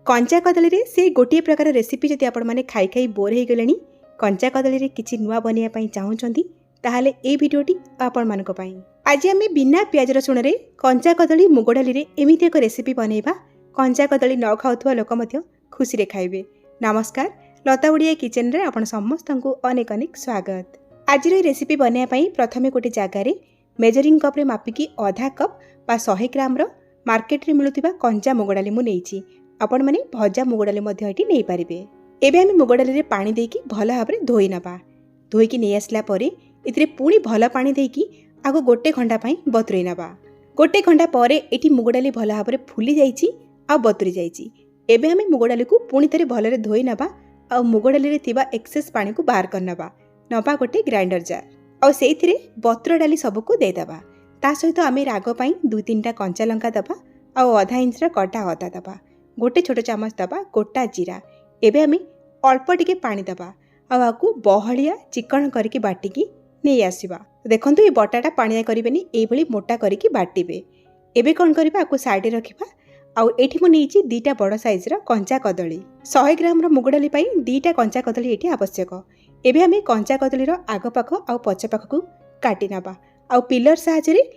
कंचा कदली रे से गोटे प्रकार रेसिपी जदि आपण माने खाई खाई बोर हो गले कंचा कदली रे किछि नुआ बनिया चाहूँगी ताहले ए भिडियोटी आपण मानक पई। आज आम बिना प्याज रसुण रे कंचा कदली मुग डाली रे एमिति एक रेसिपी बनैबा कंचा कदली न खाउथुवा लोक मध्य खुशी रे खाइबे। नमस्कार, लता उड़िया किचन रे आपण समस्त को अनेक अनेक स्वागत। आज रेसिपी बनैया पई प्रथमे गोटे जगार मेजरिंग कप रे मापिकी आधा कप बा 100 ग्राम रो मार्केट रे मिलुथिबा कंचा मुग डाली मु नेइची। आपण माने भजा मुग डाली मध्य एटी नै पारिबे। एबे हम मुग डाली रे पानी देकी भल भाव रे धोई नबा। धोईकी नै आसला परे इतरे पुणी भल पानी देकी आगो गोटे घंटा पई बतुरई नबा। गोटे घंटा परे एटी मुग डाली भल भाव रे फुली जाईची आ बतुरी जाईची। एबे हम मुग डाली को पुणी थरे भल रे धोई नबा आ मुग डाली रे थिबा एक्सेस पानी को बाहर कर नबा गोटे ग्राइंडर जार आ सेइथिरे बतुरा डाली सब को दे दबा। ता सहित आमे राग पई 2-3टा कंचा लंका दबा आ आधा इंच रा कटा अदा दबा। गोटे छोट चामच दबा गोटा जीरा। एबे आमे अल्प टिके पानी दबा आकु बहलिया चिकन करके बाटिकी नहीं आसवा। देखंतु ये बटाटा पानिया करिबेनी, एई भली मोटा करके बाटिबे। एबे कोन करबा आकु साइड रे रखिबा। आउ एठी मु नेइची 2टा बड़ साइज रो कंचा कदली। 100 ग्राम रो मुग डाली पई 2टा कंचा कदली एठी आवश्यक। एबे आमे कंचा कदली रो आग पाख आउ पछ पाख को काटी नबा। आउ पिलर साहाय्य रे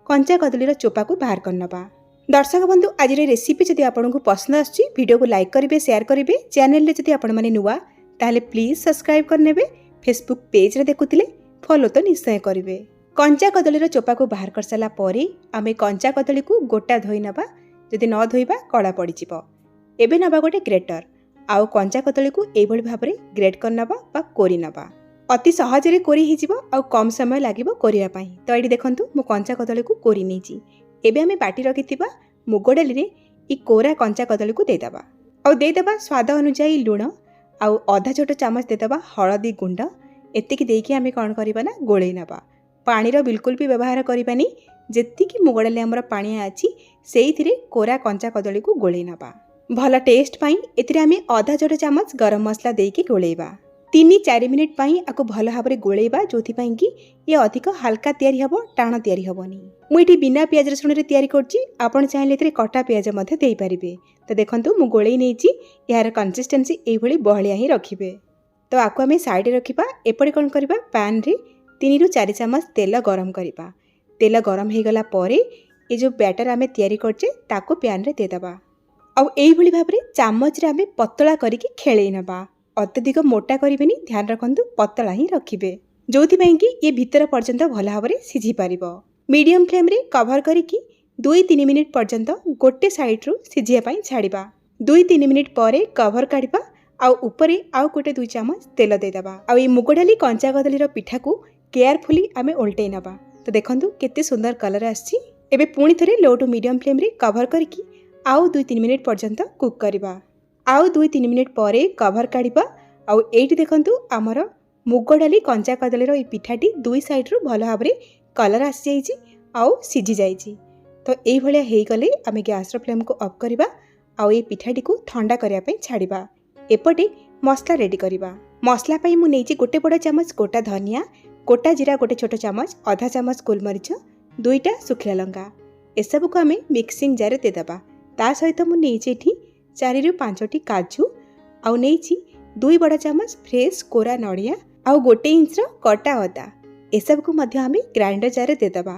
कंचा कदली रो चोपा को बाहर कर नबा। दर्शक बंधु, आज रेसिपी जदि आपको पसंद आछि वीडियो को लाइक करेंगे, शेयर करेंगे। चैनल रे जदि आपण माने नुआ ताहले प्लीज सब्सक्राइब करनेबे। फेसबुक पेज रे देखुतिले फॉलो तो निश्चय करेंगे। कंचा कदली रो चोपा को बाहर कर साला परे आमे कंचा कदली को गोटा धोई नबा। जदि न धोइबा कला पड़ी जिवो। एबे नबा गोटे ग्रेटर आउ कंचा कदली को एई भली भाबरे ग्रेट कर नबा बा कोरी नबा। अति सहज रे कोरी हि जिवो आउ कम समय लागिवो कोरिया पई। तो एडी देखंतु मु कंचा कदली को कोरी नेची। एबे आमे बाटी रखिथिबा मुग डाली रे ई कोरा कंचा कदली को देदबा। आउ देदबा स्वाद अनुसार लुण आउ आधा छोट चामच देदबा हळदी गुंड। एतिकी देकी आमे कोन करिबा ना गोळै नबा। पानी रो बिल्कुल भी व्यवहार करिबानी। जेतिकी मुग डाली हमर पानी आछि सेइथिरे कोरा कंचा कदली को गोळै नबा। भला टेस्ट पई एथिरे आमे आधा छोट चामच गरम मसला देकी गोळैबा। 3-4 मिनिट पई आको भल भाव रे गोळैबा, जोथि पई कि ये अधिक हल्का तयारी हबो, टाण तयारी हबोनी। मु एठी बिना प्याज रसुण रे तयारी करछि। आपण चाहिले एथिरे कटा प्याज मध्ये देई परिबे। तो देखंतु मु गोळै नेछि। यार कंसिस्टेंसी एई भली बहलिया ही रखिबे। तो आको आमे साइड रे रखिबा। एपटे कोन करबा, पैन रे 3-4 चम्मच तेल गरम करबा। तेल गरम हे गला परे ए जो बैटर आमे तयारी करछे ताको पैन रे दे दबा। आ एई भली भाव रे चामच रे आमे पतला करिकि खेळै नबा। अत्यधिक मोटा करिबेनी, ध्यान रखंतु पतला ही रखिबे, जोथि पई कि ये भीतर पर्यंत भल भाव रे सिझी पारिबो। मीडियम फ्लेम रे कवर करिकि 2-3 मिनिट पर्यंत गोटे साइड रु सिझिया पई छाड़िबा। 2-3 मिनिट परे कवर काढिबा। आ ऊपरे आउ गोटे 2 चामच तेल दे दबा। आ ए मुग डाली कंचा कदली रो पिठा को केयरफुली आमे उल्टै नबा। तो देखंतु केते सुंदर कलर आछि। एबे पुणी थरे लो टू मीडियम फ्लेम रे कवर करिकि आउ 2-3 मिनिट पर्यंत कुक करबा। आउ 2-3 मिनिट परे कवर काढिबा। आउ एठी देखंतु हमर मुग डाली कंचा कदली रो ई पिठाटी दुई साइड रु भल भाव रे कलर आसी जाईची आउ सिझी जाईची। तो एई भलिया हेई गले आमे गैस रो फ्लेम को ऑफ करबा। आउ ए पिठाटी को ठंडा करिया पई छाड़िबा। एपटे मसला रेडी करबा। मसला पई मु नेची गोटे बड़ चामच गोटा धनिया, गोटा जीरा गोटे छोट चामच, आधा चामच गोलमरिच, 2टा सुखिला लंका। ए सब को आमे मिक्सिंग जार रे दे दबा। ता सहित मु नेची एठी 4-5टी काजू आउ नेची 2 बड़ चामच फ्रेश कोरा नड़िया आउ 1 इंच रो कटा अदा। ए सब को मध्य आमे ग्राइंडर जार रे दे दबा।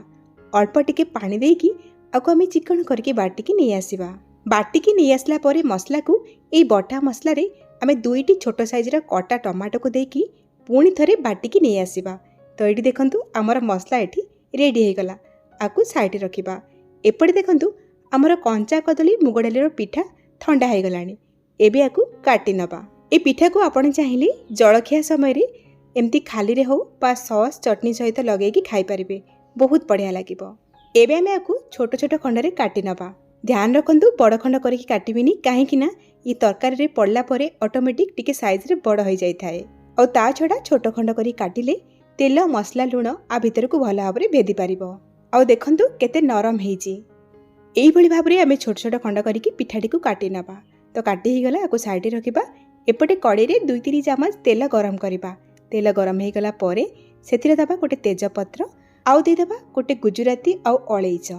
अल्प टिके पानी देकी आको आमे चिकन करके बाटिकी नै आसीबा। बाटिकी नै आसला परे मसला को ए बटा मसला रे आमे 2टी छोट साइज रो कटा टमाटो को देकी पुणी थरे बाटिकी नै आसीबा। तो एठी देखंतु हमर मसला एठी रेडी हे गला। आकु साइड रे रखिबा। एपटे देखंतु हमर कंचा कदली मुग डाली रो पिठा ठंडा हे गलानी। एबे आकु काटी नबा। ए पिठा को आपण चाहिले जळखिया समय रे एमती खाली रे हो बा सॉस चटनी सहित लगेकी खाई परिबे, बहुत बढ़िया लागिबो। एबे आमे आकु छोट छोट खंड रे काटी नबा। ध्यान रखंतु बड़ खंड करिकि काटिबिनी, काहे कि ना ई तरकारी रे पड़ला परे ऑटोमेटिक टिके साइज रे बड़ होई जाई थाए। और ता छडा छोट खंड करी काटिले तेल मसला लुण आ भीतर को भल भाव रे भेदी पारिबो। और देखंतु केते नरम हेची। एई भली भाव रे आमे छोट छोट खंड करिकि पिठाटी को काटी नबा। तो काटी ही गला आकु साइड रे रखिबा। एपटे कड़े रे 2-3 चामच तेल गरम करबा। तेल गरम हे गला परे सेथिरे दबा गोटे तेजपत्र आउ दे दबा गोटे गुजराती आउ अलैच,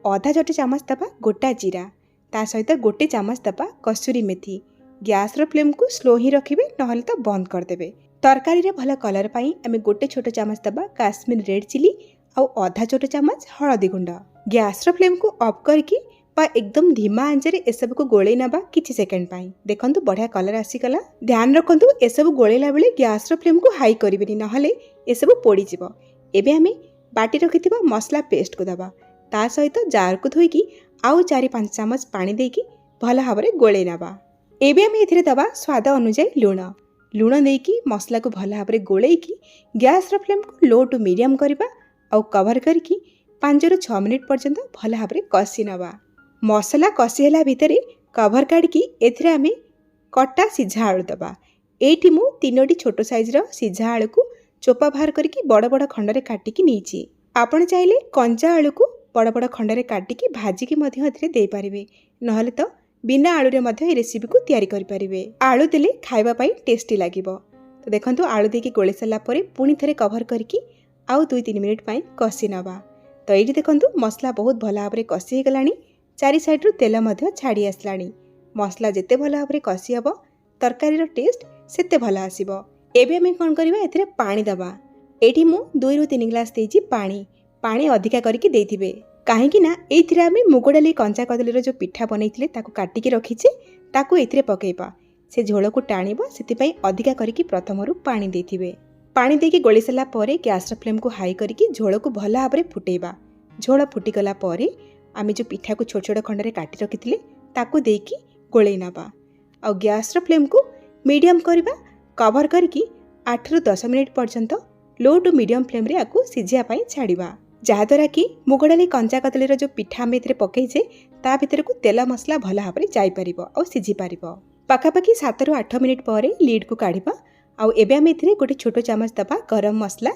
आधा छोट चामच दबा गोटा जीरा, ता सहित गोटे चामच दबा कसूरी मेथी। गैस फ्लेम को स्लो ही रखिए नहले तो बंद करदेवे। तरकारी रे भल कलर पाई आमे गोटे छोट चामच दबा काश्मीर रेड चिली आउ आधा छोट चामच हळदी गुंड। गैस फ्लेम को ऑफ करके बा एकदम धीमा आंचरे एसबू को गोले नबा किछि सेकेंड पाई। देखंतु बढ़िया कलर आसीगला। ध्यान रखंतु एसबू गोलेला बेले गैस फ्लेम को हाई करिबेनी नहले एसबू पोड़ी जिवो। एबे आमे बाटी रखिथिबा मसला पेस्ट को दबा ता सहित जार को धोइकी आउ 4-5 चामच पानी देकी भल भाबरे गोले नबा। एबे आमे एथिरे दबा स्वाद अनुसार लूण देकी मसला को भल भाबरे गोलेकी गैस फ्लेम को लो टू मीडियम करबा आउ कवर करके 5-6 मिनिट पर्यंत भल भाबरे कसी नबा। मसला कसी होला भितरे कवर काढ़ी एथिरे आमे कटा सिझा आलू दबा। एठी मु 3टी छोट साइज रो सिझा आलू को चोपा बाहर करके बड़ बड़ खंडरे काटिकी नीची। आपण चाहिले कंचा आलू को बड़ बड़ खंडरे काटिकी भाजिकी मध्य एथिरे देई परिबे नहले तो बिना आलू रे मध्य ए रेसिपी को तयारी करि परिबे। आलू देले खाइबा पई टेस्टी लागिबो। तो देखंतु आलू देकी गोळे सला परे पुनी थरे कवर करके आउ 2-3 मिनिट पई कसी नबा। तो एठी देखंतु मसला बहुत भल भाबरे कसी हे गलानी। चारि साइड रु तेल मध्य छाड़ी आसलानी। मसला जेते भल भाबरे कसी हबो तरकारी रो टेस्ट सेते भल आसीबो। एबे हम कोन करबा एथिरे पानी दबा। एठी मु 2-3 ग्लास देइची पानी अधिका करके देइथिबे काहेकि ना एथिरे आमे मुग डाली कंचा कदली रो जो पिठा बनैथिले ताको काटिकी रखिचे ताको एथिरे पकेइबा। से झोल को टाणिबो सेति पई अधिका करके प्रथमरु पानी देइथिबे। पानी देकी गोली सला परे गैस फ्लेम को हाई करके झोल को भल भाबरे फुटेइबा। झोल फुटी गला परे आमे जो पिठा को छोट छोट खंडरे काटी रखिथिले ताको देकी गोळेई नबा। आ गैस फ्लेम को मीडियम करबा कवर करके 8-10 मिनिट पर्यंत लो टू मीडियम फ्लेम रे आकु सिझिया पई छाड़िबा। जहाद्वारा कि मुग डाली कंचा कदलीर जो पिठा आमे एथिरे पकईचे ता भितर को तेल मसला भल भाबरे जाई परिबो आ सिझी परिबो। पाखापाखि 7-8 मिनिट परे लीड को काढ़िबा। आउ एबे आमे एथिरे गोटे छोट चामच दबा गरम मसला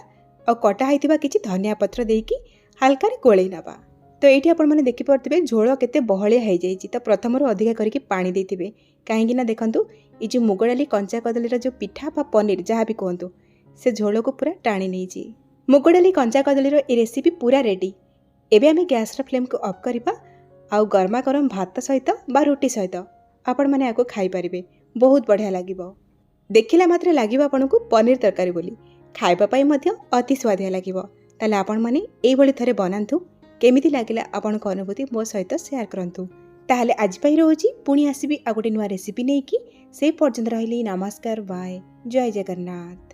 और कटा हैथिबा किछि धनिया पत्र देकी हल्का रे गोळेई नबा। तो ये आपण मैंने देखिपे झोल केते बहलिया हो जाइए। तो प्रथम अधिका करके पानी देते कहीं देखु ये जो मुग डाली कंचा कदलीर जो पिठा बा पनीर जहाँ भी कहतु से झोल को पूरा टाणी नहीं। मुग डाली कंचा कदलीर ये रेसिपी पूरा रेडी। एबे आमे गैस फ्लेम को ऑफ करबा आउ गरमा गरम भात सहित बा रोटी सहित आपण माने आको खाई परिबे। बहुत बढ़िया लागिबो। देखिला मात्रे लागिबो आपनको पनीर तरकारी बोली खाइबा पई मध्य अति स्वादिया लागिबो। ताले आपण माने एई भली थरे बनांतु। केमिति लागिला आपनक अनुभूति मो सहित शेयर करंतु। ताहले आज पई रहउची पुणी आसीबी आ गोटे नुआ रेसिपी नेकी। से पर्यंत रहिली नमस्कार बाय जय जगन्नाथ।